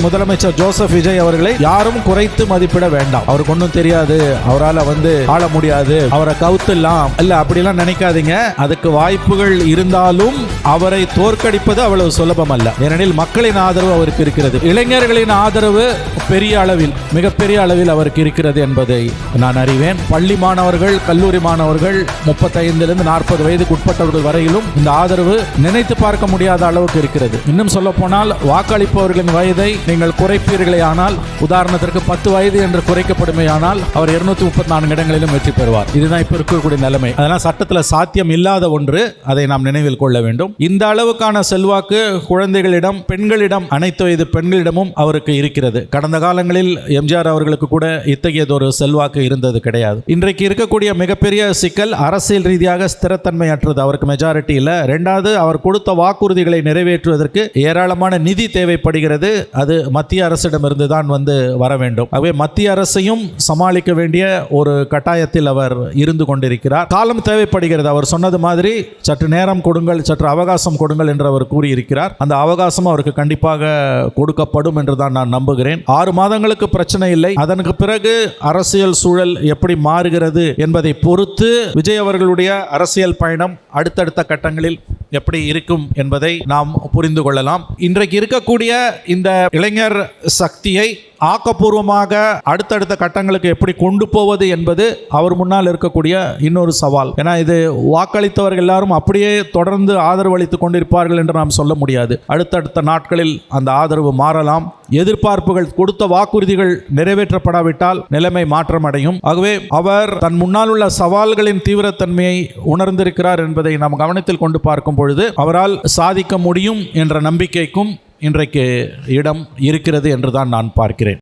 முதலமைச்சர் ஜோசப் விஜய் அவர்களை யாரும் குறைத்து மதிப்பிட வேண்டாம். அவருக்கு ஒன்றும் தெரியாது, அவரால் ஆள முடியாது, அவரை கவுத்துலாம் இல்ல அப்படிலாம் நினைக்காதீங்க. அதுக்கு வாய்ப்புகள் இருந்தாலும் அவரை தோற்கடிப்பது அவ்வளவு சுலபம் அல்ல. ஏனெனில் மக்களின் ஆதரவு அவருக்கு இருக்கிறது, இளைஞர்களின் ஆதரவு பெரிய அளவில், மிகப்பெரிய அளவில் அவருக்கு இருக்கிறது என்பதை நான் அறிவேன். பள்ளி மாணவர்கள், கல்லூரி மாணவர்கள், 35 to 40 வயதுக்கு உட்பட்டவர்கள் வரையிலும் இந்த ஆதரவு நினைத்து பார்க்க முடியாத அளவுக்கு இருக்கிறது. இன்னும் சொல்ல போனால் வாக்களிப்பவர்களின் வயதை நீங்கள் குறைப்பீர்களே ஆனால், உதாரணத்திற்கு 10 வயது என்று குறைக்கப்படுமையானால் அவர் 234 இடங்களிலும் வெற்றி பெறுவார். இதுதான் இப்ப இருக்கக்கூடிய நிலைமை. அதெல்லாம் சட்டத்தில் சாத்தியம் இல்லாத ஒன்று, அதை நாம் நினைவில் கொள்ள வேண்டும். இந்த அளவுக்கான செல்வாக்கு குழந்தைகளிடம், பெண்களிடம், அனைத்து வயது பெண்களிடமும் அவருக்கு இருக்கிறது. கடந்த காலங்களில் எம்ஜிஆர் அவர்களுக்கு கூட இத்தகையதொரு செல்வாக்கு இருந்தது கிடையாது. இன்றைக்கு இருக்கக்கூடிய மிகப்பெரிய சிக்கல் அரசியல் ரீதியாக ஸ்திரத்தன்மையற்றது. அவருக்கு மெஜாரிட்டி இல்லை. இரண்டாவது, அவர் கொடுத்த வாக்குறுதிகளை நிறைவேற்றுவதற்கு ஏராளமான நிதி தேவைப்படுகிறது. அது மத்திய அரசிடமிருந்து தான் வர வேண்டும். ஆகவே மத்திய அரசையும் சமாளிக்க வேண்டிய ஒரு கட்டாயத்தில் அவர் இருந்து கொண்டிருக்கிறார். காலம் தேவைப்படுகிறது. அவர் சொன்னது மாதிரி சற்று நேரம் கொடுங்கள், சற்று அவகாசம் கொடுங்கள் என்று அவர் கூறியிருக்கிறார். அந்த அவகாசம் அவருக்கு கண்டிப்பாக கொடுக்கப்படும் என்று தான் நான் நம்புகிறேன். 6 மாதங்களுக்கு பிரச்சனை இல்லை. அதற்கு பிறகு அரசியல் சூழல் எப்படி மாறுகிறது என்பதை பொறுத்து விஜய் அவர்களுடைய அரசியல் பயணம் அடுத்தடுத்த கட்டங்களில் எப்படி இருக்கும் என்பதை நாம் புரிந்து கொள்ளலாம். இன்றைக்கு இருக்கக்கூடிய இந்த இளைஞர் சக்தியை ஆக்கப்பூர்வமாக அடுத்தடுத்த கட்டங்களுக்கு எப்படி கொண்டு போவது என்பது அவர் முன்னால் இருக்கக்கூடிய இன்னொரு சவால். ஏன்னா இது வாக்களித்தவர்கள் எல்லாரும் அப்படியே தொடர்ந்து ஆதரவு அளித்துக் கொண்டிருப்பார்கள் என்று நாம் சொல்ல முடியாது. அடுத்தடுத்த நாட்களில் அந்த ஆதரவு மாறலாம். எதிர்பார்ப்புகள், கொடுத்த வாக்குறுதிகள் நிறைவேற்றப்படாவிட்டால் நிலைமை மாற்றம் அடையும். ஆகவே அவர் தன் முன்னால் உள்ள சவால்களின் தீவிரத்தன்மையை உணர்ந்திருக்கிறார் என்பதை நாம் கவனத்தில் கொண்டு பார்க்கும் பொழுது அவரால் சாதிக்க முடியும் என்ற நம்பிக்கைக்கும் இன்றைக்கு இடம் இருக்கிறது என்றுதான் நான் பார்க்கிறேன்.